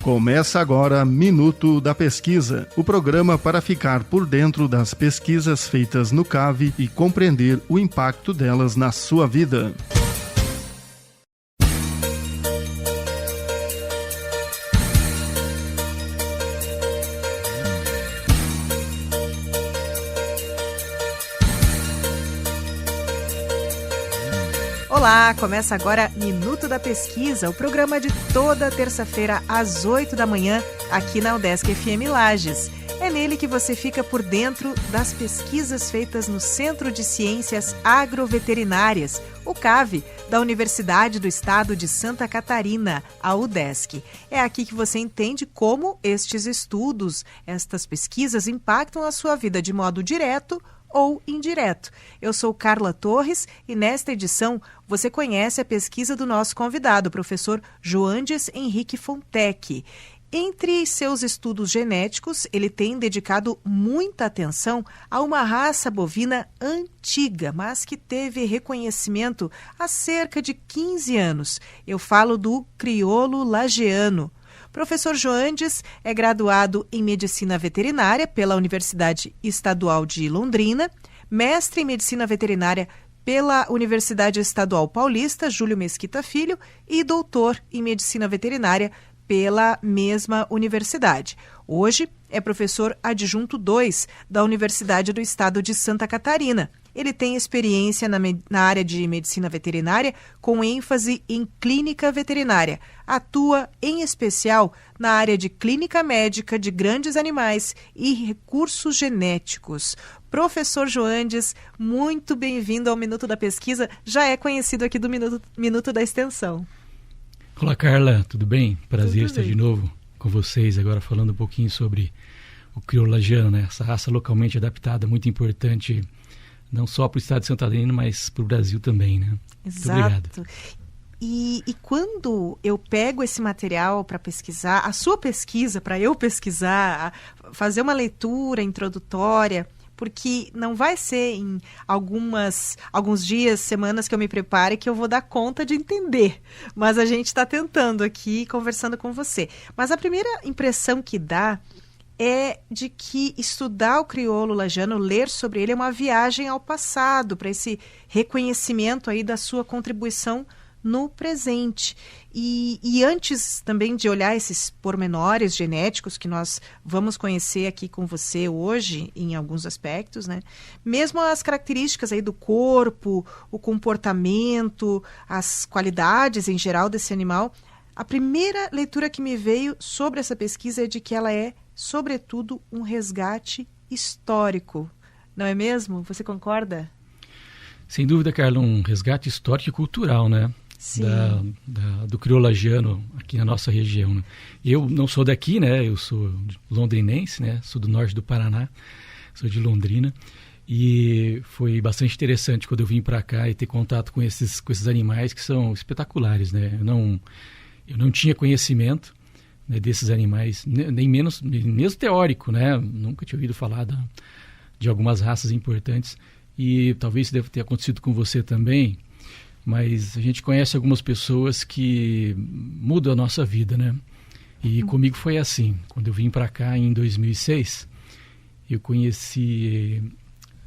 Começa agora Minuto da Pesquisa, o programa para ficar por dentro das pesquisas feitas no CAV e compreender o impacto delas na sua vida. Olá, começa agora Minuto da Pesquisa, o programa de toda terça-feira às 8 da manhã, aqui na UDESC FM Lages. É nele que você fica por dentro das pesquisas feitas no Centro de Ciências Agroveterinárias, o CAV, da Universidade do Estado de Santa Catarina, a UDESC. É aqui que você entende como estes estudos, estas pesquisas impactam a sua vida de modo direto ou indireto. Eu sou Carla Torres e nesta edição você conhece a pesquisa do nosso convidado, o professor Joandes Henrique Fontecchi. Entre seus estudos genéticos, ele tem dedicado muita atenção a uma raça bovina antiga, mas que teve reconhecimento há cerca de 15 anos. Eu falo do crioulo lagiano. Professor Joandes é graduado em Medicina Veterinária pela Universidade Estadual de Londrina, mestre em Medicina Veterinária pela Universidade Estadual Paulista, Júlio Mesquita Filho, e doutor em Medicina Veterinária pela mesma universidade. Hoje é professor adjunto 2 da Universidade do Estado de Santa Catarina. Ele tem experiência na área de medicina veterinária com ênfase em clínica veterinária. Atua, em especial, na área de clínica médica de grandes animais e recursos genéticos. Professor Joandes, muito bem-vindo ao Minuto da Pesquisa. Já é conhecido aqui do Minuto da Extensão. Olá, Carla, tudo bem? Prazer tudo estar bem. De novo com vocês, agora falando um pouquinho sobre o crioulo lagiano, né? Essa raça localmente adaptada, muito importante, não só para o estado de Santa Catarina, mas para o Brasil também, né? Exato. Muito obrigado. E quando eu pego esse material para pesquisar, a sua pesquisa, para eu pesquisar, fazer uma leitura introdutória, porque não vai ser em alguns dias, semanas que eu me prepare que eu vou dar conta de entender. Mas a gente está tentando aqui, conversando com você. Mas a primeira impressão que dá é de que estudar o crioulo lagiano, ler sobre ele, é uma viagem ao passado, para esse reconhecimento aí da sua contribuição no presente. E antes também de olhar esses pormenores genéticos que nós vamos conhecer aqui com você hoje, em alguns aspectos, né? Mesmo as características aí do corpo, o comportamento, as qualidades em geral desse animal, a primeira leitura que me veio sobre essa pesquisa é de que ela é, sobretudo, um resgate histórico. Não é mesmo? Você concorda? Sem dúvida, Carla, um resgate histórico e cultural, né? Do crioulo lagiano aqui na nossa região, né? Eu não sou daqui, né? Eu sou londrinense, né? Sou do norte do Paraná, sou de Londrina. E foi bastante interessante quando eu vim para cá e ter contato com esses animais que são espetaculares, né? Eu não tinha conhecimento, né, desses animais, nem mesmo teórico, né? Nunca tinha ouvido falar de algumas raças importantes. E talvez isso deva ter acontecido com você também, mas a gente conhece algumas pessoas que mudam a nossa vida, né? E comigo foi assim. Quando eu vim para cá em 2006, eu conheci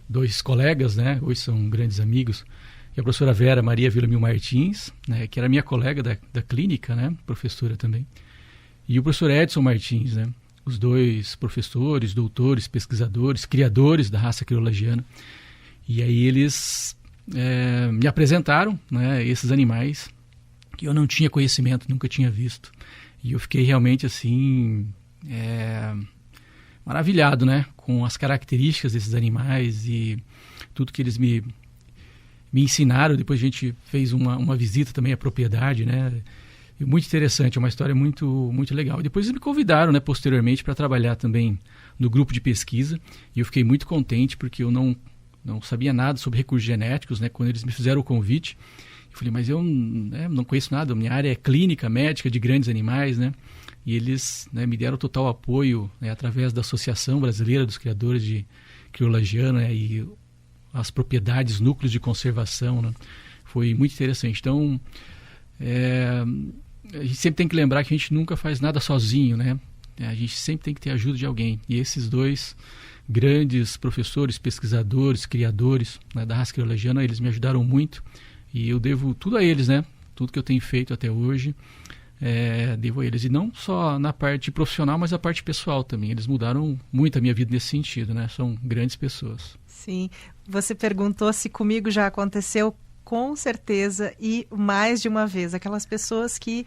2 colegas, né? Hoje são grandes amigos, que é a professora Vera Maria Villamil Martins, né? Que era minha colega da clínica, né? Professora também. E o professor Edson Martins, né? Os 2 professores, doutores, pesquisadores, criadores da raça crioulo lagiana. E aí eles me apresentaram, né, esses animais que eu não tinha conhecimento, nunca tinha visto. E eu fiquei realmente assim, maravilhado, né, com as características desses animais e tudo que eles me ensinaram. Depois a gente fez uma visita também à propriedade, né? E muito interessante, é uma história muito, muito legal. E depois eles me convidaram, né, posteriormente, para trabalhar também no grupo de pesquisa. E eu fiquei muito contente porque eu não sabia nada sobre recursos genéticos, né? Quando eles me fizeram o convite, eu falei, mas eu não conheço nada, minha área é clínica, médica de grandes animais, né? E eles, né, me deram total apoio, né, através da Associação Brasileira dos Criadores de Crioulo Lagiano, né, e as propriedades, núcleos de conservação, né? Foi muito interessante. Então, a gente sempre tem que lembrar que a gente nunca faz nada sozinho, né? A gente sempre tem que ter ajuda de alguém. E esses dois grandes professores, pesquisadores, criadores, né, da raça criouliana, eles me ajudaram muito. E eu devo tudo a eles, né? Tudo que eu tenho feito até hoje, devo a eles. E não só na parte profissional, mas a parte pessoal também. Eles mudaram muito a minha vida nesse sentido, né? São grandes pessoas. Sim. Você perguntou se comigo já aconteceu, com certeza, e mais de uma vez. Aquelas pessoas que,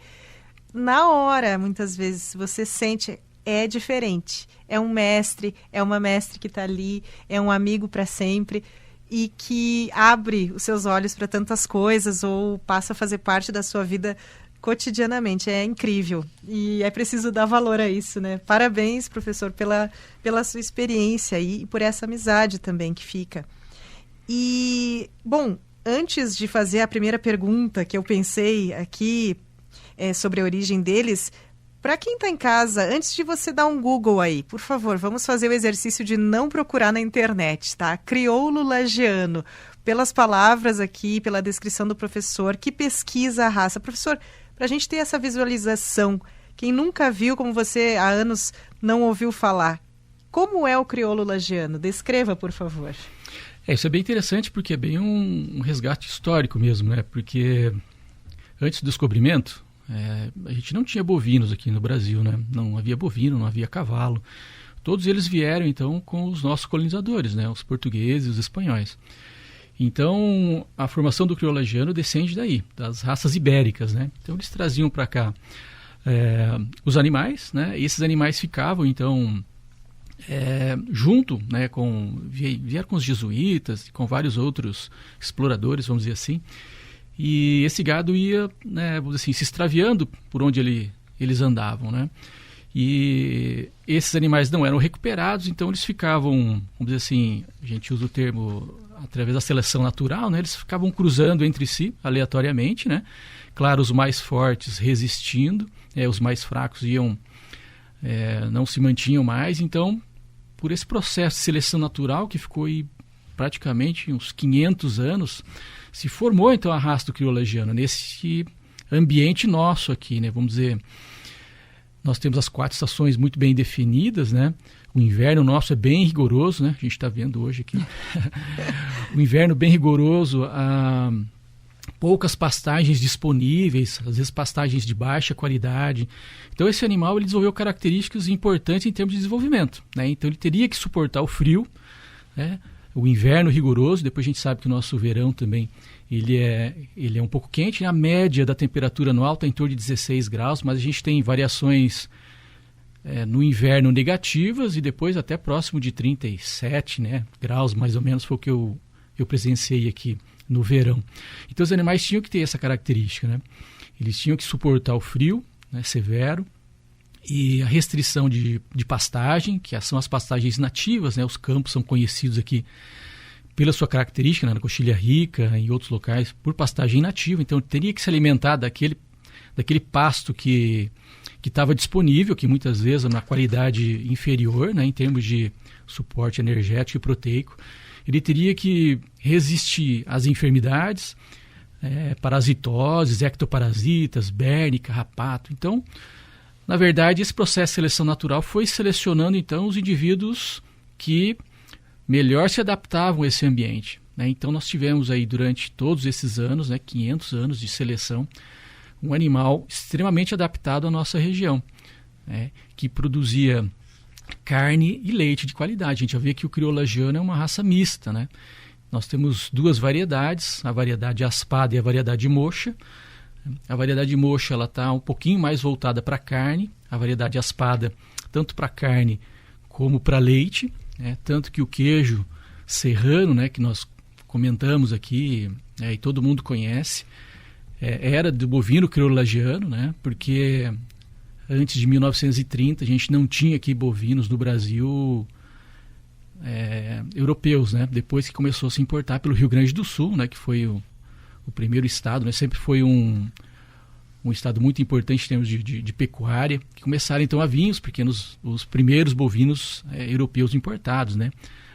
na hora, muitas vezes, você sente... é diferente, é um mestre, é uma mestre que está ali, é um amigo para sempre e que abre os seus olhos para tantas coisas ou passa a fazer parte da sua vida cotidianamente. É incrível e é preciso dar valor a isso, né? Parabéns, professor, pela sua experiência e por essa amizade também que fica. E, bom, antes de fazer a primeira pergunta que eu pensei aqui sobre a origem deles... Para quem está em casa, antes de você dar um Google aí, por favor, vamos fazer o exercício de não procurar na internet, tá? Crioulo lagiano. Pelas palavras aqui, pela descrição do professor, que pesquisa a raça. Professor, para a gente ter essa visualização, quem nunca viu, como você há anos não ouviu falar, como é o crioulo lagiano? Descreva, por favor. Isso é bem interessante porque é bem um resgate histórico mesmo, né? Porque antes do descobrimento... a gente não tinha bovinos aqui no Brasil, né? Não havia bovino, não havia cavalo. Todos eles vieram, então, com os nossos colonizadores, né? Os portugueses, os espanhóis. Então, a formação do crioulo lagiano descende daí, das raças ibéricas, né? Então, eles traziam para cá os animais, né? E esses animais ficavam, então, junto, né? Vieram com os jesuítas, com vários outros exploradores, vamos dizer assim. E esse gado ia, né, vamos dizer assim, se extraviando por onde eles andavam, né? E esses animais não eram recuperados, então eles ficavam, vamos dizer assim, a gente usa o termo através da seleção natural, né? Eles ficavam cruzando entre si, aleatoriamente, né? Claro, os mais fortes resistindo, os mais fracos não se mantinham mais. Então, por esse processo de seleção natural que ficou aí praticamente uns 500 anos, se formou então a raça do crioulo lagiano nesse ambiente nosso aqui, né? Vamos dizer, nós temos as 4 estações muito bem definidas, né? O inverno nosso é bem rigoroso, né? A gente está vendo hoje aqui. O inverno bem rigoroso, poucas pastagens disponíveis, às vezes pastagens de baixa qualidade. Então esse animal ele desenvolveu características importantes em termos de desenvolvimento, né? Então ele teria que suportar o frio, né? O inverno rigoroso. Depois a gente sabe que o nosso verão também ele é um pouco quente. A média da temperatura anual está em torno de 16 graus, mas a gente tem variações no inverno negativas e depois até próximo de 37, né, graus, mais ou menos, foi o que eu presenciei aqui no verão. Então os animais tinham que ter essa característica, né? Eles tinham que suportar o frio, né, severo, e a restrição de pastagem, que são as pastagens nativas, né? Os campos são conhecidos aqui pela sua característica, né? Na Coxilha Rica, em outros locais, por pastagem nativa. Então, teria que se alimentar daquele pasto que estava disponível, que muitas vezes é uma qualidade inferior, né? Em termos de suporte energético e proteico. Ele teria que resistir às enfermidades, parasitoses, ectoparasitas, berne, carrapato. Então, na verdade, esse processo de seleção natural foi selecionando, então, os indivíduos que melhor se adaptavam a esse ambiente, né? Então, nós tivemos aí, durante todos esses anos, né, 500 anos de seleção, um animal extremamente adaptado à nossa região, né, que produzia carne e leite de qualidade. A gente já vê que o crioulo lagiano é uma raça mista, né? Nós temos 2 variedades, a variedade aspada e a variedade mocha. A variedade mocha está um pouquinho mais voltada para carne, a variedade aspada tanto para carne como para leite, né? Tanto que o queijo serrano, né, que nós comentamos aqui, e todo mundo conhece, era do bovino crioulo lagiano, né? Porque antes de 1930 a gente não tinha aqui bovinos no Brasil europeus, né? Depois que começou a se importar pelo Rio Grande do Sul, né, que foi o primeiro estado, né? Sempre foi um estado muito importante em termos de pecuária, que começaram então a vir os primeiros bovinos europeus importados, né?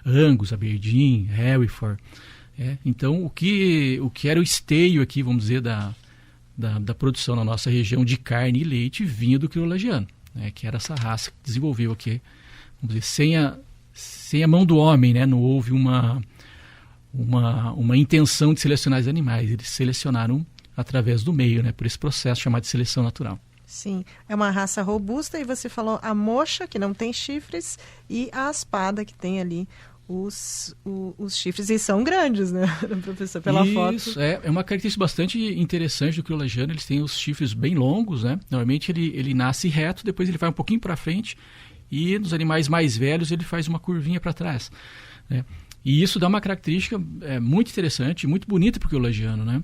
Angus, Aberdeen, Hereford. Então o que era o esteio aqui, vamos dizer, da produção na nossa região de carne e leite vinha do crioulo lagiano, né, que era essa raça que desenvolveu aqui, vamos dizer, sem a mão do homem, né, não houve uma intenção de selecionar os animais, eles selecionaram através do meio, né, por esse processo chamado de seleção natural. Sim, é uma raça robusta, e você falou a moxa, que não tem chifres, e a aspada, que tem ali os chifres, e são grandes, né, professor, pela foto. Isso, é uma característica bastante interessante do crioulo lagiano, eles têm os chifres bem longos, né, normalmente ele nasce reto, depois ele vai um pouquinho para frente, e nos animais mais velhos ele faz uma curvinha para trás, né, e isso dá uma característica muito interessante, muito bonita para o crioulo lagiano, né.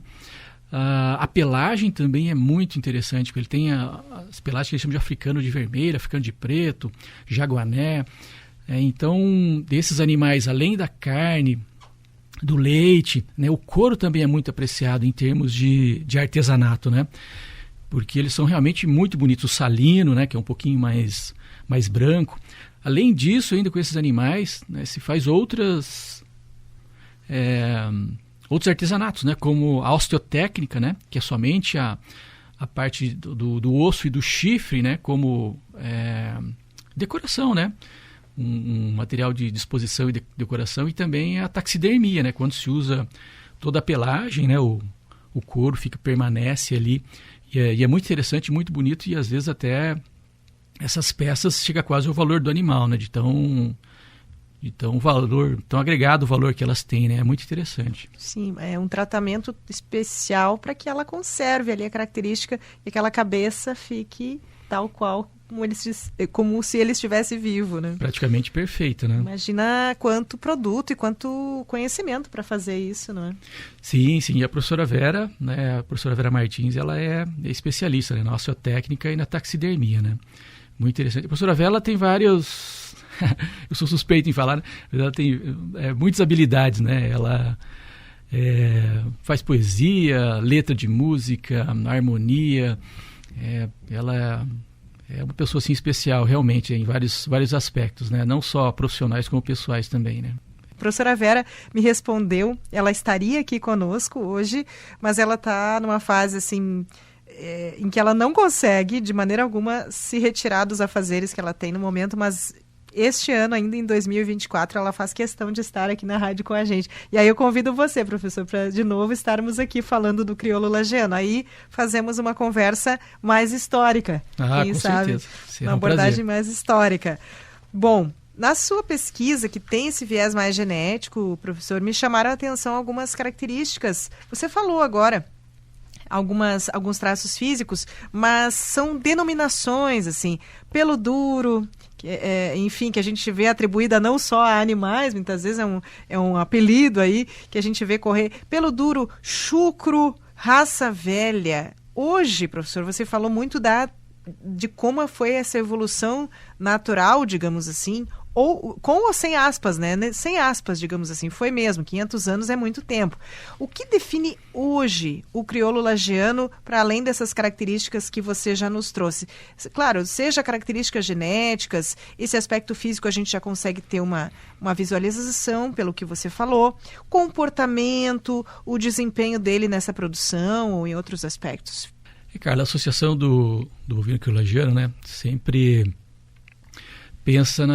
A pelagem também é muito interessante, porque ele tem as pelagens que eles chamam de africano de vermelho, africano de preto, jaguané. Então, desses animais, além da carne, do leite, né, o couro também é muito apreciado em termos de artesanato, né? Porque eles são realmente muito bonitos. O salino, né, que é um pouquinho mais branco. Além disso, ainda com esses animais, né, se faz outros artesanatos, né, como a osteotécnica, né, que é somente a parte do osso e do chifre, né, como decoração, né, um material de disposição e decoração, e também a taxidermia, né, quando se usa toda a pelagem, né, o couro permanece ali, e é muito interessante, muito bonito, e às vezes até essas peças chega quase ao valor do animal, né, de tão agregado o valor que elas têm, né? É muito interessante. Sim, é um tratamento especial para que ela conserve ali a característica e aquela cabeça fique tal qual como se ele estivesse vivo, né? Praticamente perfeita, né? Imagina quanto produto e quanto conhecimento para fazer isso, não é? Sim. E a professora Vera, né? A professora Vera Martins, ela é especialista, né, na osteotécnica e na taxidermia, né? Muito interessante. A professora Vera, ela tem vários... Eu sou suspeito em falar, né? Ela tem muitas habilidades, né? Ela faz poesia, letra de música, harmonia. Ela é uma pessoa assim, especial, realmente, em vários aspectos, né? Não só profissionais, como pessoais também, né? A professora Vera me respondeu, ela estaria aqui conosco hoje, mas ela está numa fase assim... em que ela não consegue, de maneira alguma, se retirar dos afazeres que ela tem no momento, mas... Este ano, ainda em 2024, ela faz questão de estar aqui na rádio com a gente. E aí eu convido você, professor, para de novo estarmos aqui falando do crioulo lagiano. Aí fazemos uma conversa mais histórica. Quem sabe? Certeza. Será uma abordagem mais histórica. Bom, na sua pesquisa, que tem esse viés mais genético, professor, me chamaram a atenção algumas características. Você falou agora alguns traços físicos, mas são denominações, assim, pelo duro... enfim, que a gente vê atribuída não só a animais, muitas vezes é um apelido aí, que a gente vê correr pelo duro, chucro, raça velha. Hoje, professor, você falou muito de como foi essa evolução natural, digamos assim, ou com ou sem aspas, né? Sem aspas, digamos assim, foi mesmo, 500 anos é muito tempo. O que define hoje o crioulo lagiano, para além dessas características que você já nos trouxe? Claro, seja características genéticas, esse aspecto físico a gente já consegue ter uma visualização, pelo que você falou, comportamento, o desempenho dele nessa produção ou em outros aspectos. Carla, a associação do bovino crioulo lagiano, né, sempre pensa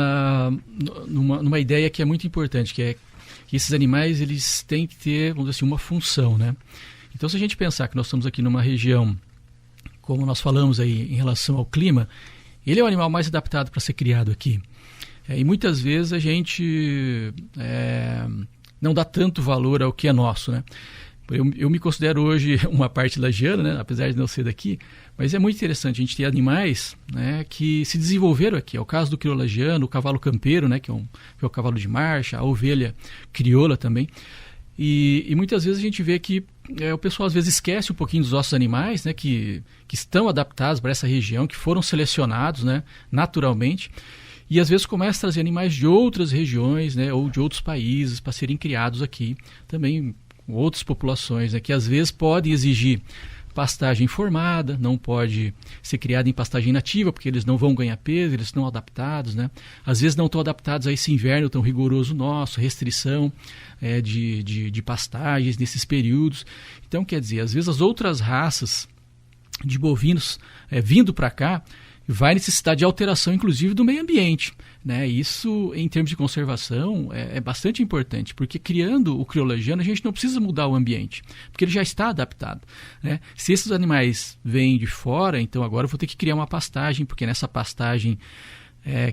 numa ideia que é muito importante, que é que esses animais eles têm que ter, vamos dizer assim, uma função, né? Então, se a gente pensar que nós estamos aqui numa região, como nós falamos aí em relação ao clima, ele é o animal mais adaptado para ser criado aqui. E muitas vezes a gente não dá tanto valor ao que é nosso, né? Eu me considero hoje uma parte lagiana, né? Apesar de não ser daqui, mas é muito interessante a gente ter animais, né, que se desenvolveram aqui. É o caso do crioulo lagiano, o cavalo campeiro, né, que é o cavalo de marcha, a ovelha crioula também. E muitas vezes a gente vê que o pessoal às vezes esquece um pouquinho dos nossos animais, né, que estão adaptados para essa região, que foram selecionados, né, naturalmente. E às vezes começa a trazer animais de outras regiões, né, ou de outros países para serem criados aqui também. Outras populações, né, que às vezes podem exigir pastagem formada, não pode ser criada em pastagem nativa, porque eles não vão ganhar peso, eles estão adaptados, né? Às vezes não estão adaptados a esse inverno tão rigoroso nosso, restrição de pastagens nesses períodos. Então, quer dizer, às vezes as outras raças de bovinos vindo para cá vai necessitar de alteração, inclusive, do meio ambiente, né? Isso, em termos de conservação, é bastante importante, porque criando o crioulo-lagiano, a gente não precisa mudar o ambiente, porque ele já está adaptado, né? Se esses animais vêm de fora, então agora eu vou ter que criar uma pastagem, porque nessa pastagem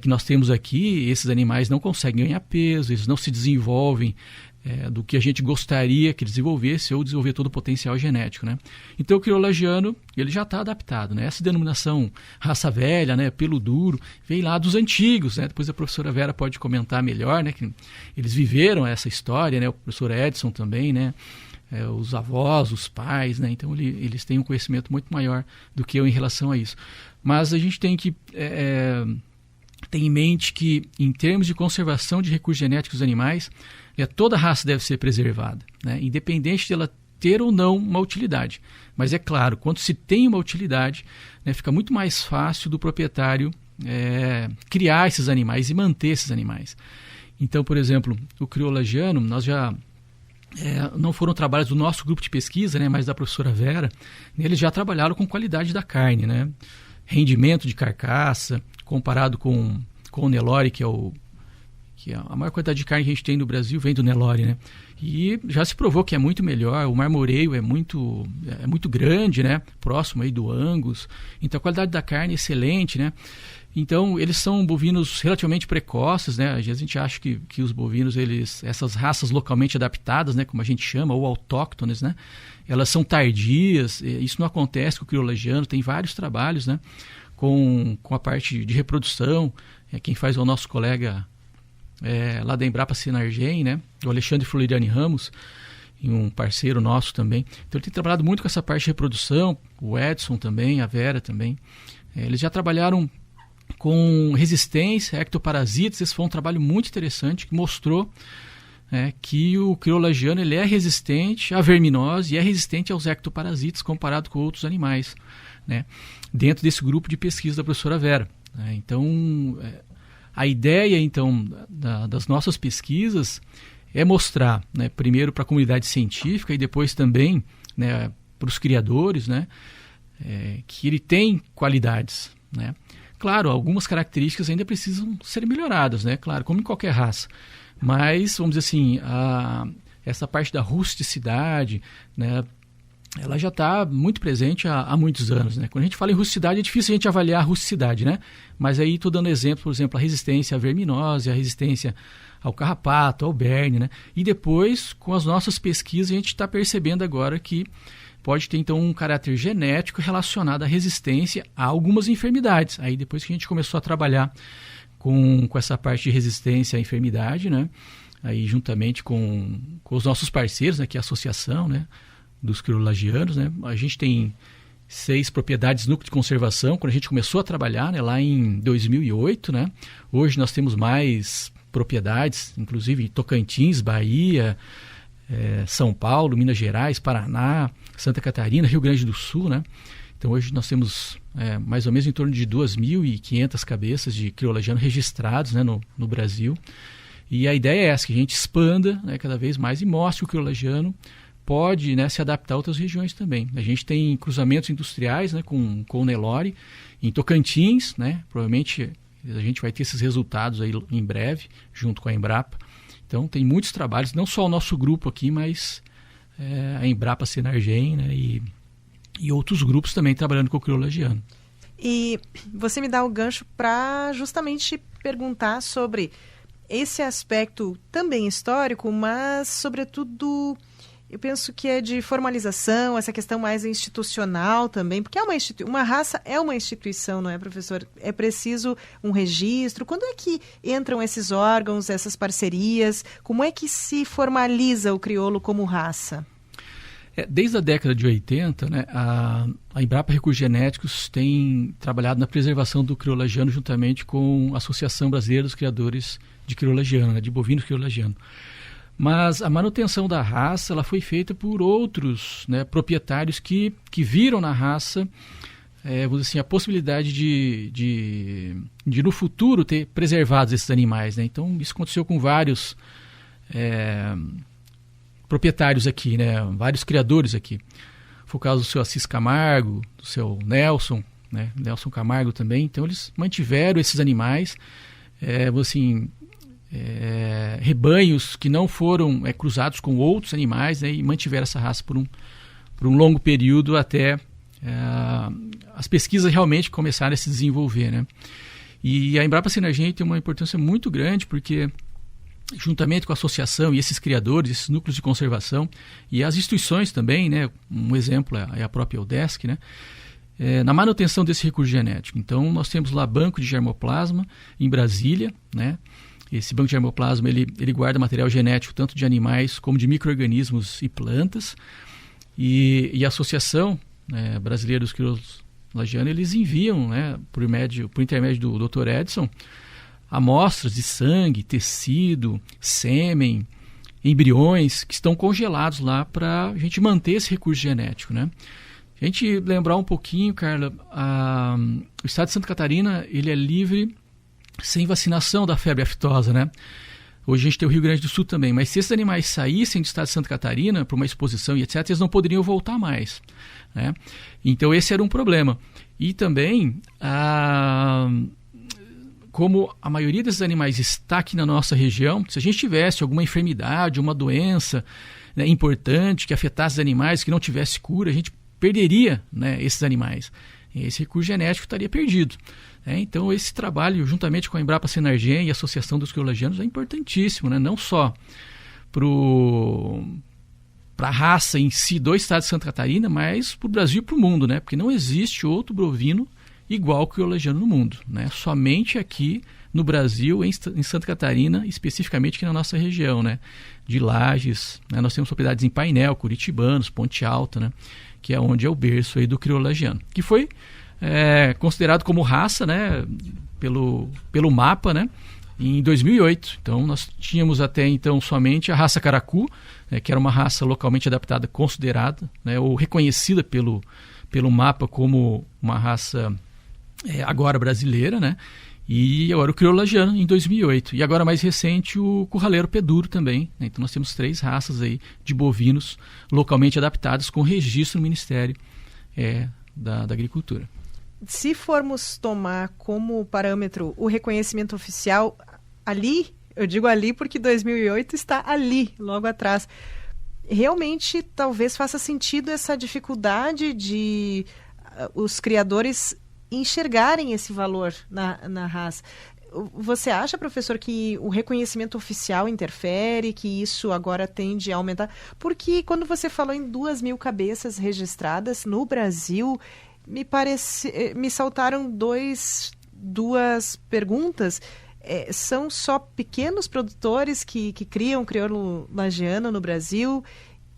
que nós temos aqui, esses animais não conseguem ganhar peso, eles não se desenvolvem do que a gente gostaria que desenvolvesse ou desenvolver todo o potencial genético, né? Então o crioulo-lagiano, ele já está adaptado, né? Essa denominação raça velha, né, pelo duro, vem lá dos antigos, né? Depois a professora Vera pode comentar melhor, né, que eles viveram essa história, né? O professor Edson também, né? Os avós, os pais, né? Então eles têm um conhecimento muito maior do que eu em relação a isso. Mas a gente tem que ter em mente que, em termos de conservação de recursos genéticos dos animais, toda raça deve ser preservada, né? Independente de ela ter ou não uma utilidade. Mas é claro, quando se tem uma utilidade, né, fica muito mais fácil do proprietário criar esses animais e manter esses animais. Então, por exemplo, o crioulo-lagiano, nós já... não foram trabalhos do nosso grupo de pesquisa, né, mas da professora Vera. Eles já trabalharam com qualidade da carne, né? Rendimento de carcaça, comparado com o Nelore, que a maior quantidade de carne que a gente tem no Brasil vem do Nelore, né? E já se provou que é muito melhor, o marmoreio é muito grande, né? Próximo aí do Angus, então a qualidade da carne é excelente, né? Então eles são bovinos relativamente precoces, né? Às vezes a gente acha que os bovinos, essas raças localmente adaptadas, né, como a gente chama, ou autóctones, né, elas são tardias. Isso não acontece com o crioulo-lagiano. Tem vários trabalhos, né, com a parte de reprodução. Quem faz é o nosso colega lá da Embrapa Senargem, né, o Alexandre Floriani Ramos, e um parceiro nosso também. Então ele tem trabalhado muito com essa parte de reprodução, o Edson também, a Vera também. Eles já trabalharam com resistência a ectoparasitas. Esse foi um trabalho muito interessante que mostrou que o crioulo-lagiano ele é resistente à verminose e é resistente aos ectoparasitas comparado com outros animais, né, dentro desse grupo de pesquisa da professora Vera. Então, a ideia então das nossas pesquisas é mostrar, né, primeiro para a comunidade científica e depois também, né, para os criadores, né, que ele tem qualidades, né. Claro, algumas características ainda precisam ser melhoradas, né? Claro, como em qualquer raça. Mas, vamos dizer assim, essa parte da rusticidade, né, ela já está muito presente há muitos anos, né? Quando a gente fala em rusticidade, é difícil a gente avaliar a rusticidade, né? Mas aí estou dando exemplo, por exemplo, a resistência à verminose, a resistência ao carrapato, ao berne, né? E depois, com as nossas pesquisas, a gente está percebendo agora que pode ter, então, um caráter genético relacionado à resistência a algumas enfermidades. Aí, depois que a gente começou a trabalhar com essa parte de resistência à enfermidade, né? Aí, juntamente com os nossos parceiros, né? Que é a associação, né? Dos crioulo-lagianos, né? A gente tem 6 propriedades núcleo de conservação, quando a gente começou a trabalhar, né? Lá em 2008, né? Hoje nós temos mais propriedades, inclusive em Tocantins, Bahia, São Paulo, Minas Gerais, Paraná, Santa Catarina, Rio Grande do Sul, né? Então hoje nós temos mais ou menos em torno de 2.500 cabeças de crioulo-lagiano registrados, né, no Brasil. E a ideia é essa, que a gente expanda, né, cada vez mais e mostre que o crioulo-lagiano pode, né, se adaptar a outras regiões também. A gente tem cruzamentos industriais, né, com o Nelore em Tocantins, né? Provavelmente a gente vai ter esses resultados aí em breve, junto com a Embrapa. Então, tem muitos trabalhos, não só o nosso grupo aqui, mas a Embrapa Senargem, né, e outros grupos também trabalhando com o crioulo-lagiano. E você me dá o gancho para justamente perguntar sobre esse aspecto também histórico, mas, sobretudo, eu penso que é de formalização, essa questão mais institucional também, porque uma raça é uma instituição, não é, professor? É preciso um registro. Quando é que entram esses órgãos, essas parcerias? Como é que se formaliza o crioulo como raça? Desde a década de 80, né, a Embrapa Recursos Genéticos tem trabalhado na preservação do crioulo-lagiano juntamente com a Associação Brasileira dos Criadores de Crioulo-lagiano, né, de bovinos crioulo-lagiano. Mas a manutenção da raça ela foi feita por outros, né, proprietários que viram na raça vamos dizer assim, a possibilidade de no futuro ter preservados esses animais, né? Então isso aconteceu com vários proprietários aqui, né, vários criadores aqui. foi o caso do seu Assis Camargo, do seu Nelson, né? Nelson Camargo também. Então eles mantiveram esses animais, rebanhos que não foram cruzados com outros animais, né? E mantiveram essa raça por um longo período até as pesquisas realmente começarem a se desenvolver, né? E a Embrapa Senergen tem uma importância muito grande porque, juntamente com a associação e esses criadores, esses núcleos de conservação e as instituições também, né? Um exemplo é a própria UDESC, né? Na manutenção desse recurso genético. Então, nós temos lá banco de germoplasma em Brasília, né? Esse banco de germoplasma ele guarda material genético tanto de animais como de micro-organismos e plantas. E a Associação Brasileira dos Crioulos Lagianos, eles enviam, né, por intermédio do Dr. Edson, amostras de sangue, tecido, sêmen, embriões que estão congelados lá para a gente manter esse recurso genético, né? A gente lembrar um pouquinho, Carla, o estado de Santa Catarina ele é livre sem vacinação da febre aftosa, né? Hoje a gente tem o Rio Grande do Sul também, mas se esses animais saíssem do estado de Santa Catarina para uma exposição e etc., eles não poderiam voltar mais, né? Então esse era um problema. E também, como a maioria desses animais está aqui na nossa região, se a gente tivesse alguma enfermidade, uma doença, né, importante que afetasse os animais, que não tivesse cura, a gente perderia, né, esses animais. Esse recurso genético estaria perdido. Então esse trabalho, juntamente com a Embrapa Senergen e a Associação dos Crioulos Lagianos, é importantíssimo, né? Não só para a raça em si do estado de Santa Catarina, mas para o Brasil e para o mundo, né? Porque não existe outro bovino igual ao crioulo lagiano no mundo, né? Somente aqui no Brasil, em Santa Catarina, especificamente aqui na nossa região, né? De Lages, né? Nós temos propriedades em Painel, Curitibanos, Ponte Alta, né? Que é onde é o berço aí do crioulo lagiano, que foi considerado como raça, né? Pelo mapa, né? Em 2008. Então nós tínhamos até então somente a raça Caracu, né? Que era uma raça localmente adaptada, considerada, né? Ou reconhecida pelo mapa como uma raça agora brasileira, né? E agora o crioulo lagiano em 2008. E agora mais recente o curraleiro Peduro também, né? Então nós temos 3 raças aí de bovinos localmente adaptados com registro no Ministério da Agricultura. Se formos tomar como parâmetro o reconhecimento oficial ali, eu digo ali porque 2008 está ali, logo atrás, realmente talvez faça sentido essa dificuldade de os criadores enxergarem esse valor na raça. Você acha, professor, que o reconhecimento oficial interfere, que isso agora tende a aumentar? Porque quando você falou em 2.000 cabeças registradas no Brasil, me saltaram duas perguntas. São só pequenos produtores que criam crioulo lagiano no Brasil?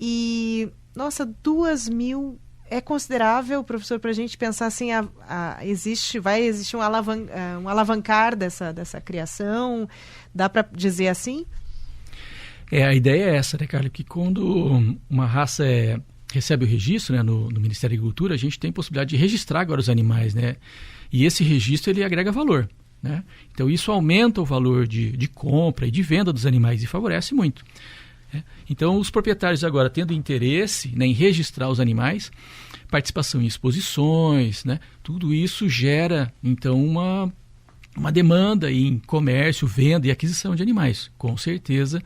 E, nossa, 2.000 é considerável, professor, para a gente pensar assim, vai existir um alavancar dessa criação? Dá para dizer assim? A ideia é essa, né, Carlos? Que quando uma raça recebe o registro, né, no Ministério da Agricultura, a gente tem possibilidade de registrar agora os animais, né? E esse registro ele agrega valor, né? Então isso aumenta o valor de compra e de venda dos animais e favorece muito. Então os proprietários agora tendo interesse, né, em registrar os animais, participação em exposições, né, tudo isso gera então uma demanda em comércio, venda e aquisição de animais, com certeza.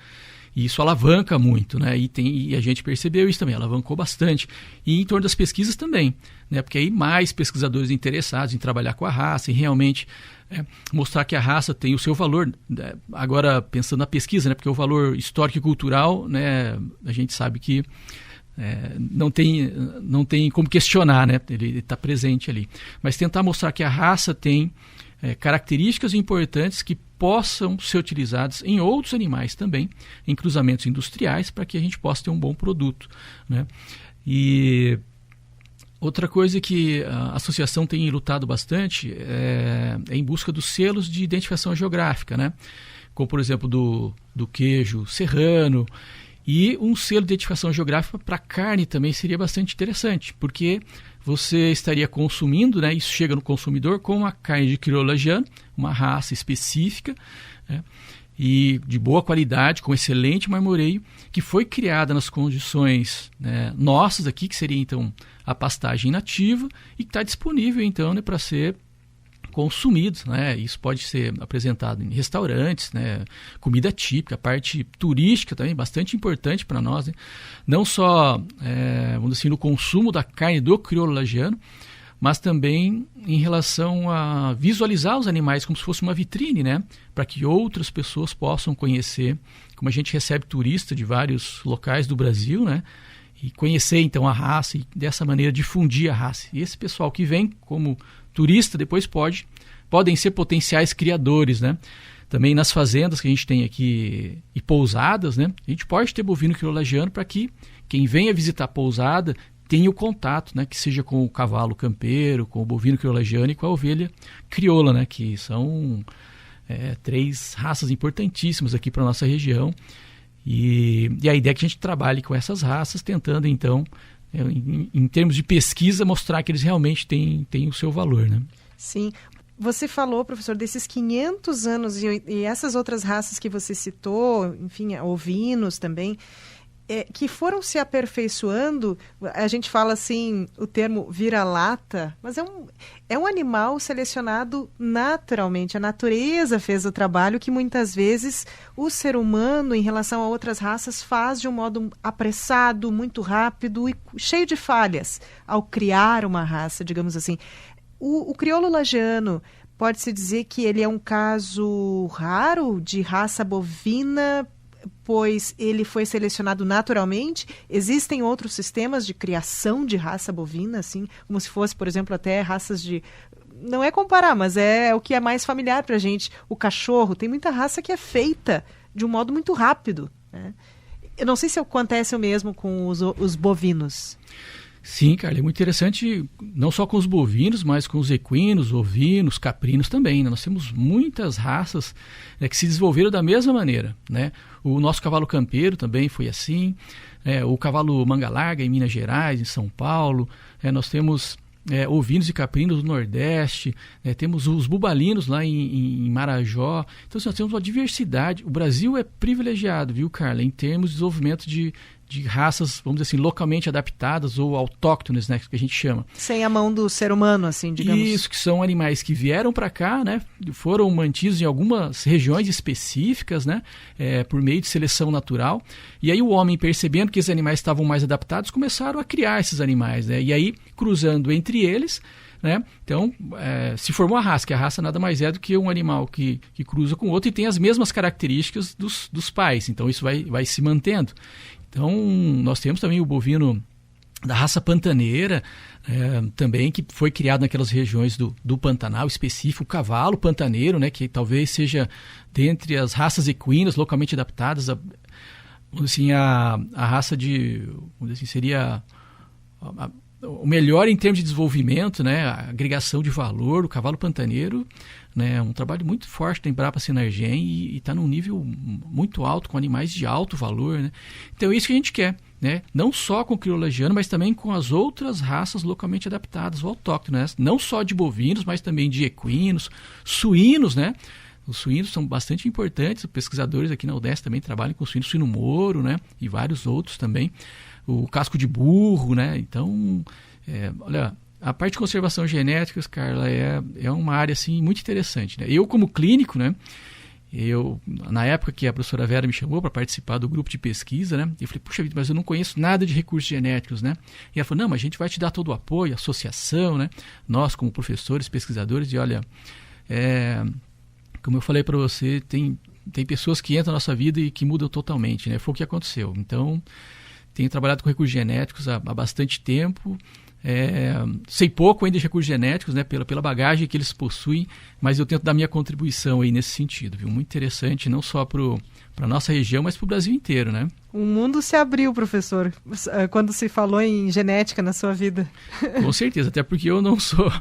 E isso alavanca muito, né? E a gente percebeu isso também, alavancou bastante. E em torno das pesquisas também, né? Porque aí mais pesquisadores interessados em trabalhar com a raça, em realmente mostrar que a raça tem o seu valor. Agora, pensando na pesquisa, né? Porque o valor histórico e cultural, né? A gente sabe que não tem como questionar, né? Ele está presente ali. Mas tentar mostrar que a raça tem características importantes que possam ser utilizadas em outros animais também, em cruzamentos industriais, para que a gente possa ter um bom produto, né? E outra coisa que a associação tem lutado bastante é em busca dos selos de identificação geográfica, né? Como, por exemplo, do queijo serrano. E um selo de identificação geográfica para carne também seria bastante interessante, porque você estaria consumindo, né, isso chega no consumidor com uma carne de crioulo lagiano, uma raça específica, né, e de boa qualidade, com excelente marmoreio, que foi criada nas condições, né, nossas aqui, que seria então a pastagem nativa, e que está disponível então, né, para ser consumido, né? Isso pode ser apresentado em restaurantes, né? Comida típica, a parte turística também bastante importante para nós, né? Não só vamos dizer assim, no consumo da carne do crioulo lagiano, mas também em relação a visualizar os animais como se fosse uma vitrine, né? Para que outras pessoas possam conhecer, como a gente recebe turista de vários locais do Brasil, né? E conhecer então a raça e dessa maneira difundir a raça. E esse pessoal que vem como turista depois podem ser potenciais criadores, né? Também nas fazendas que a gente tem aqui e pousadas, né? A gente pode ter bovino crioulo lagiano para que quem venha visitar a pousada tenha o contato, né? Que seja com o cavalo campeiro, com o bovino crioulo lagiano e com a ovelha crioula, né? Que são 3 raças importantíssimas aqui para a nossa região. E a ideia é que a gente trabalhe com essas raças, tentando então, em termos de pesquisa, mostrar que eles realmente têm o seu valor, né? Sim. Você falou, professor, desses 500 anos e essas outras raças que você citou, enfim, ovinos também, que foram se aperfeiçoando. A gente fala assim, o termo vira-lata, mas é um animal selecionado naturalmente. A natureza fez o trabalho que muitas vezes o ser humano, em relação a outras raças, faz de um modo apressado, muito rápido e cheio de falhas ao criar uma raça, digamos assim. O crioulo lagiano, pode-se dizer que ele é um caso raro de raça bovina, pois ele foi selecionado naturalmente? Existem outros sistemas de criação de raça bovina, assim, como se fosse, por exemplo, até raças de... Não é comparar, mas é o que é mais familiar para a gente. O cachorro, tem muita raça que é feita de um modo muito rápido, né? Eu não sei se acontece o mesmo com os bovinos. Sim, Carla, é muito interessante, não só com os bovinos, mas com os equinos, ovinos, caprinos também, né? Nós temos muitas raças, né, que se desenvolveram da mesma maneira, né? O nosso cavalo campeiro também foi assim, o cavalo manga larga em Minas Gerais, em São Paulo, nós temos ovinos e caprinos do Nordeste, temos os bubalinos lá em Marajó. Então, assim, nós temos uma diversidade. O Brasil é privilegiado, viu, Carla, em termos de desenvolvimento de raças, vamos dizer assim, localmente adaptadas ou autóctones, né, que a gente chama. Sem a mão do ser humano, assim, digamos. Isso, que são animais que vieram para cá, né, foram mantidos em algumas regiões específicas, né, por meio de seleção natural. E aí o homem, percebendo que esses animais estavam mais adaptados, começaram a criar esses animais, né, e aí cruzando entre eles, né, então se formou a raça, que a raça nada mais é do que um animal que cruza com o outro e tem as mesmas características dos pais. Então isso vai se mantendo. Então, nós temos também o bovino da raça pantaneira, também, que foi criado naquelas regiões do Pantanal específico, o cavalo pantaneiro, né, que talvez seja dentre as raças equinas localmente adaptadas, assim, a raça vamos dizer assim, seria o melhor em termos de desenvolvimento, né, a agregação de valor. O cavalo pantaneiro, né, é um trabalho muito forte da Embrapa Senergen e está num nível muito alto, com animais de alto valor, né? Então é isso que a gente quer, né? Não só com o crioulo lagiano, mas também com as outras raças localmente adaptadas ou autóctones, né? Não só de bovinos, mas também de equinos, suínos, né? Os suínos são bastante importantes. Os pesquisadores aqui na UDESC também trabalham com suíno moro, né? E vários outros também. O casco de burro, né? Então, olha, a parte de conservação genética, Carla, é uma área assim, muito interessante, né? Eu, como clínico, né? Na época que a professora Vera me chamou para participar do grupo de pesquisa, né? Eu falei, puxa vida, mas eu não conheço nada de recursos genéticos, né? E ela falou, não, mas a gente vai te dar todo o apoio, associação, né? Nós, como professores, pesquisadores, e olha, como eu falei para você, tem pessoas que entram na nossa vida e que mudam totalmente, né? Foi o que aconteceu. Então, tenho trabalhado com recursos genéticos há bastante tempo. Sei pouco ainda de recursos genéticos, né, pela bagagem que eles possuem, mas eu tento dar minha contribuição aí nesse sentido, viu? Muito interessante, não só para a nossa região, mas para o Brasil inteiro, né? O mundo se abriu, professor, quando se falou em genética na sua vida. Com certeza, até porque eu não sou...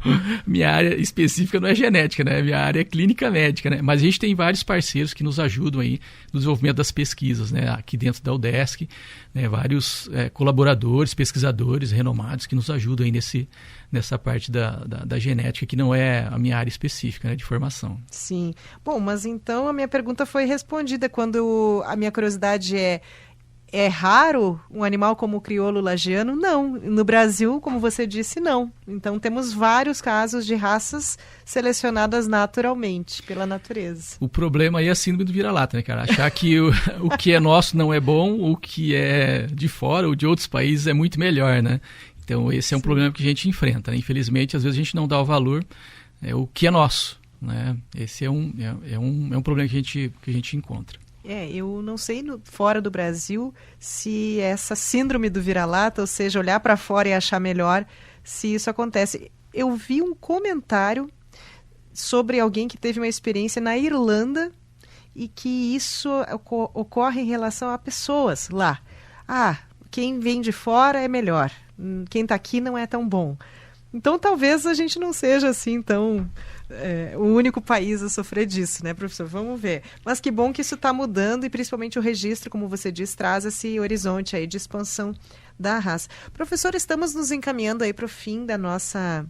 Minha área específica não é genética, né? Minha área é clínica médica, né? Mas a gente tem vários parceiros que nos ajudam aí no desenvolvimento das pesquisas, né? Aqui dentro da UDESC, né? Vários colaboradores, pesquisadores renomados que nos ajudam aí nessa parte da genética, que não é a minha área específica, né, de formação. Sim. Bom, mas então a minha pergunta foi respondida quando a minha curiosidade é raro um animal como o crioulo lagiano? Não. No Brasil, como você disse, não. Então temos vários casos de raças selecionadas naturalmente, pela natureza. O problema aí é a síndrome do vira-lata, né, cara? Achar que o que é nosso não é bom, o que é de fora ou de outros países é muito melhor, né? Então esse é um problema que a gente enfrenta, né? Infelizmente, às vezes a gente não dá o valor o que é nosso, né? Esse é um problema que a gente encontra. Eu não sei fora do Brasil se essa síndrome do vira-lata, ou seja, olhar para fora e achar melhor, se isso acontece. Eu vi um comentário sobre alguém que teve uma experiência na Irlanda e que isso ocorre em relação a pessoas lá. Quem vem de fora é melhor, quem está aqui não é tão bom. Então talvez a gente não seja assim tão... o único país a sofrer disso, né, professor? Vamos ver. Mas que bom que isso está mudando e principalmente o registro, como você diz, traz esse horizonte aí de expansão da raça. Professor, estamos nos encaminhando aí para o fim da nossa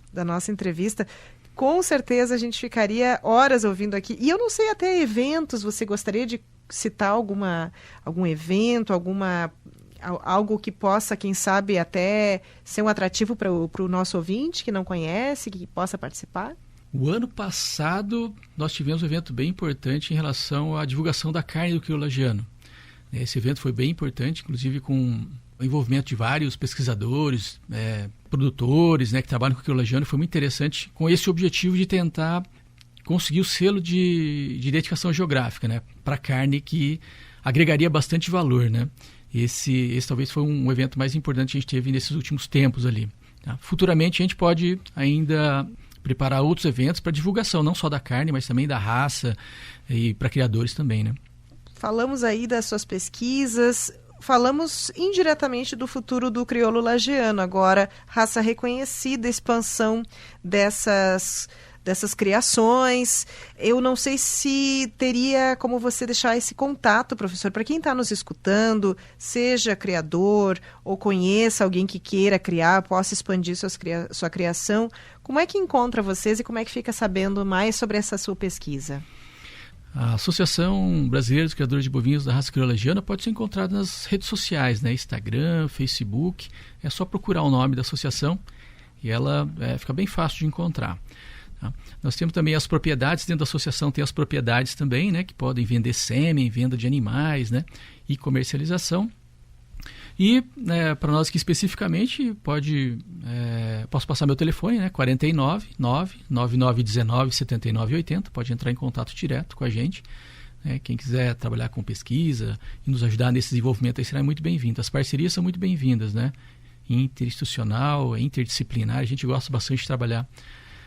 entrevista. Com certeza a gente ficaria horas ouvindo aqui. E eu não sei, até eventos, você gostaria de citar algum evento, algo que possa, quem sabe, até ser um atrativo para o nosso ouvinte que não conhece, que possa participar? O ano passado, nós tivemos um evento bem importante em relação à divulgação da carne do crioulo lagiano. Esse evento foi bem importante, inclusive com o envolvimento de vários pesquisadores, produtores, né, que trabalham com o crioulo lagiano. Foi muito interessante com esse objetivo de tentar conseguir o selo de identificação geográfica, né, para a carne, que agregaria bastante valor, né? Esse talvez foi um evento mais importante que a gente teve nesses últimos tempos ali. Tá? Futuramente a gente pode ainda preparar outros eventos para divulgação, não só da carne, mas também da raça e para criadores também, né? Falamos aí das suas pesquisas, falamos indiretamente do futuro do crioulo lagiano, agora raça reconhecida, expansão dessas criações. Eu não sei se teria como você deixar esse contato, professor, para quem está nos escutando, seja criador ou conheça alguém que queira criar, possa expandir sua criação. Como é que encontra vocês e como é que fica sabendo mais sobre essa sua pesquisa? A Associação Brasileira dos Criadores de Bovinos da Raça Crioula Lagiana pode ser encontrada nas redes sociais, né? Instagram, Facebook. É só procurar o nome da associação e ela fica bem fácil de encontrar. Nós temos também as propriedades, dentro da associação tem as propriedades também, né, que podem vender sêmen, venda de animais, né, e comercialização. E para nós que especificamente posso passar meu telefone, né, 49 9919 7980, pode entrar em contato direto com a gente. Quem quiser trabalhar com pesquisa e nos ajudar nesse desenvolvimento aí será muito bem-vindo. As parcerias são muito bem-vindas, né, interinstitucional, interdisciplinar, a gente gosta bastante de trabalhar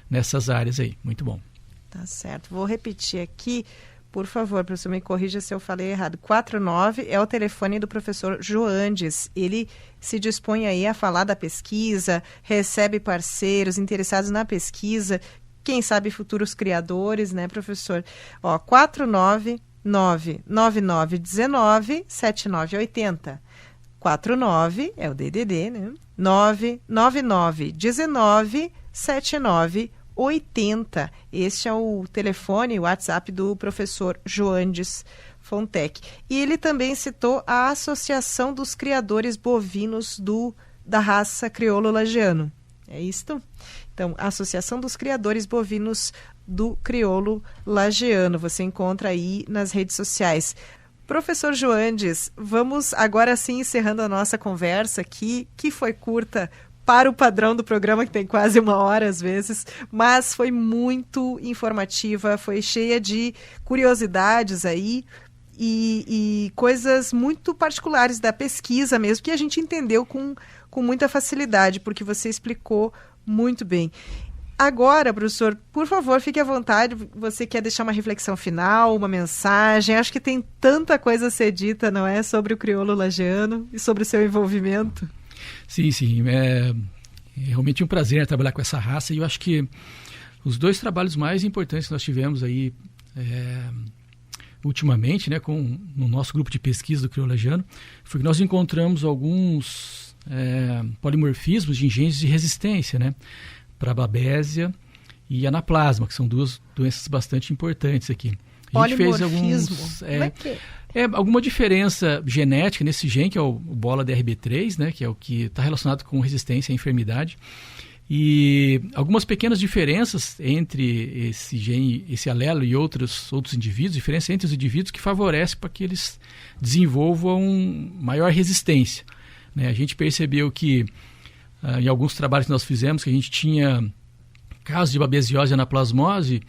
nessas áreas aí. Muito bom. Tá certo. Vou repetir aqui, por favor, professor, me corrija se eu falei errado. 49 é o telefone do professor Joandes. Ele se dispõe aí a falar da pesquisa, recebe parceiros interessados na pesquisa, quem sabe futuros criadores, né, professor? 49999197980. 49 é o DDD, né? 999197980. Este é o telefone, o WhatsApp do professor Joandes Fontec. E ele também citou a Associação dos Criadores Bovinos da raça crioulo lagiano. É isto? Então, a Associação dos Criadores Bovinos do crioulo lagiano. Você encontra aí nas redes sociais. Professor Joandes, vamos agora sim encerrando a nossa conversa aqui, que foi curta para o padrão do programa, que tem quase 1 hora às vezes, mas foi muito informativa, foi cheia de curiosidades aí e coisas muito particulares da pesquisa mesmo, que a gente entendeu com muita facilidade, porque você explicou muito bem. Agora, professor, por favor, fique à vontade. Você quer deixar uma reflexão final, uma mensagem? Acho que tem tanta coisa a ser dita, não é? Sobre o crioulo lagiano e sobre o seu envolvimento. Sim. É realmente um prazer trabalhar com essa raça. E eu acho que os 2 trabalhos mais importantes que nós tivemos aí ultimamente, né, no nosso grupo de pesquisa do crioulo lagiano, foi que nós encontramos alguns polimorfismos de genes de resistência, né, para a babésia e anaplasma, que são duas doenças bastante importantes aqui. A gente fez alguma diferença genética nesse gene, que é o bola DRB3, né, que é o que está relacionado com resistência à enfermidade. E algumas pequenas diferenças entre esse gene, esse alelo e outros indivíduos, diferença entre os indivíduos que favorece para que eles desenvolvam maior resistência, né? A gente percebeu que em alguns trabalhos que nós fizemos, que a gente tinha casos de babesiose e anaplasmose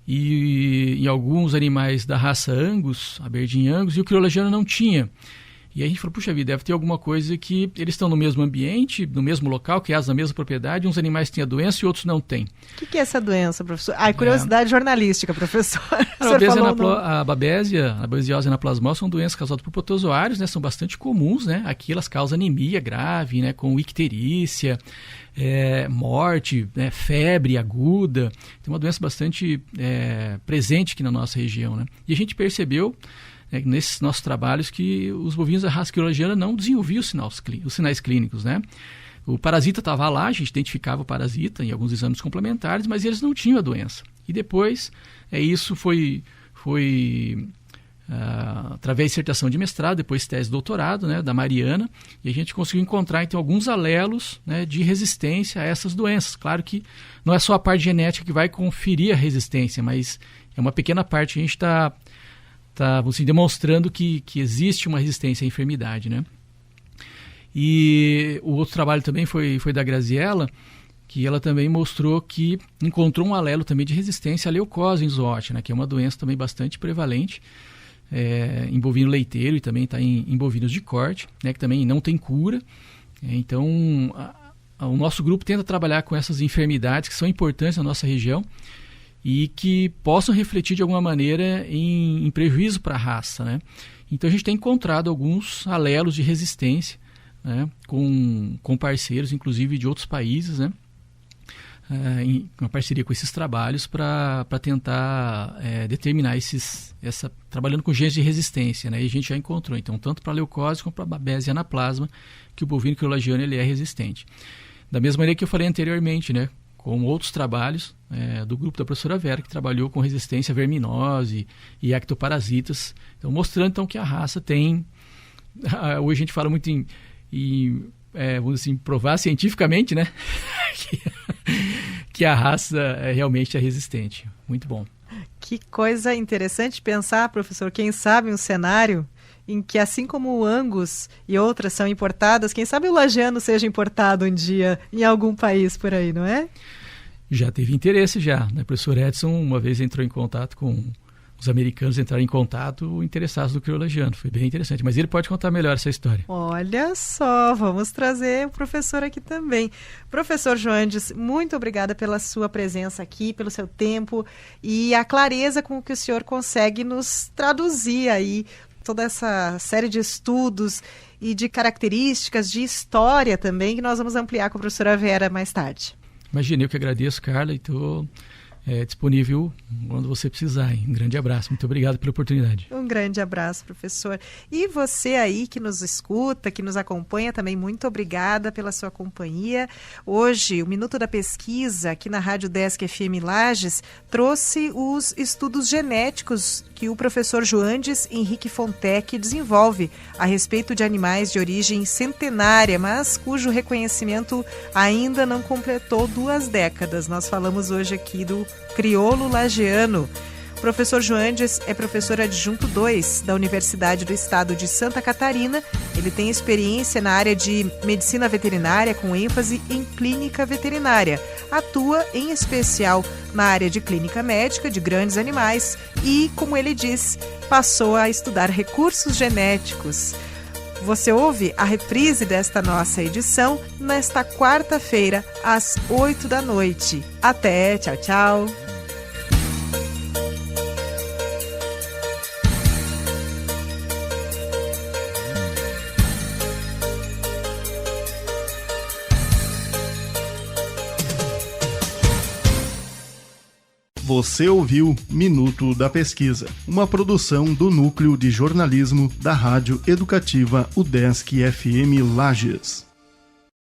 e em alguns animais da raça Angus, Aberdeen Angus, e o criolajano não tinha. E aí a gente falou, puxa vida, deve ter alguma coisa que eles estão no mesmo ambiente, no mesmo local, criados na mesma propriedade, uns animais têm a doença e outros não têm. O que é essa doença, professor? Curiosidade jornalística, professor. A babesiose e anaplasmose são doenças causadas por protozoários, né? São bastante comuns, né? Aqui elas causam anemia grave, né? Com icterícia, morte, né? Febre aguda. Tem uma doença bastante presente aqui na nossa região, né? E a gente percebeu nesses nossos trabalhos que os bovinos da raça criolajana não desenvolviam os sinais clínicos, né? O parasita estava lá, a gente identificava o parasita em alguns exames complementares, mas eles não tinham a doença. E depois, isso foi através de dissertação de mestrado, depois tese de doutorado, né, da Mariana, e a gente conseguiu encontrar, então, alguns alelos, né, de resistência a essas doenças. Claro que não é só a parte genética que vai conferir a resistência, mas é uma pequena parte que a gente está demonstrando que existe uma resistência à enfermidade, né? E o outro trabalho também foi da Graziella, que ela também mostrou que encontrou um alelo também de resistência à leucose em zoote, né? Que é uma doença também bastante prevalente em bovino leiteiro e também está em bovinos de corte, né? Que também não tem cura. Então, o nosso grupo tenta trabalhar com essas enfermidades que são importantes na nossa região e que possam refletir de alguma maneira em prejuízo para a raça, né? Então a gente tem encontrado alguns alelos de resistência, né, com parceiros, inclusive de outros países, né, em uma parceria com esses trabalhos para tentar determinar trabalhando com genes de resistência, né? E a gente já encontrou, então, tanto para leucose como para babésia e anaplasma, que o bovino criolajano ele é resistente. Da mesma maneira que eu falei anteriormente, né, com outros trabalhos do grupo da professora Vera, que trabalhou com resistência à verminose e ectoparasitas, então, mostrando então, que a raça tem... Hoje a gente fala muito vamos assim, provar cientificamente, né? que a raça realmente é resistente. Muito bom. Que coisa interessante pensar, professor, quem sabe um cenário em que, assim como o Angus e outras são importadas, quem sabe o lagiano seja importado um dia em algum país por aí, não é? Já teve interesse já, né? O professor Edson uma vez entrou em contato com os americanos, entraram em contato interessados no criolajano. Foi bem interessante, mas ele pode contar melhor essa história. Olha só, vamos trazer o professor aqui também. Professor Joandes, muito obrigada pela sua presença aqui, pelo seu tempo e a clareza com que o senhor consegue nos traduzir aí toda essa série de estudos e de características, de história também, que nós vamos ampliar com a professora Vera mais tarde. Imagina, eu que agradeço, Carla, e estou disponível quando você precisar. Um grande abraço, muito obrigado pela oportunidade. Um grande abraço, professor. E você aí que nos escuta, que nos acompanha também, muito obrigada pela sua companhia. Hoje, o Minuto da Pesquisa, aqui na Rádio Desk FM Lages, trouxe os estudos genéticos que o professor Joandes Henrique Fontec desenvolve a respeito de animais de origem centenária, mas cujo reconhecimento ainda não completou 2 décadas. Nós falamos hoje aqui do crioulo lagiano. O professor Joandes é professor adjunto 2 da Universidade do Estado de Santa Catarina. Ele tem experiência na área de medicina veterinária com ênfase em clínica veterinária. Atua em especial na área de clínica médica de grandes animais e, como ele diz, passou a estudar recursos genéticos. Você ouve a reprise desta nossa edição nesta quarta-feira, às 20h. Até, tchau, tchau. Você ouviu Minuto da Pesquisa, uma produção do Núcleo de Jornalismo da Rádio Educativa UDESC FM Lages.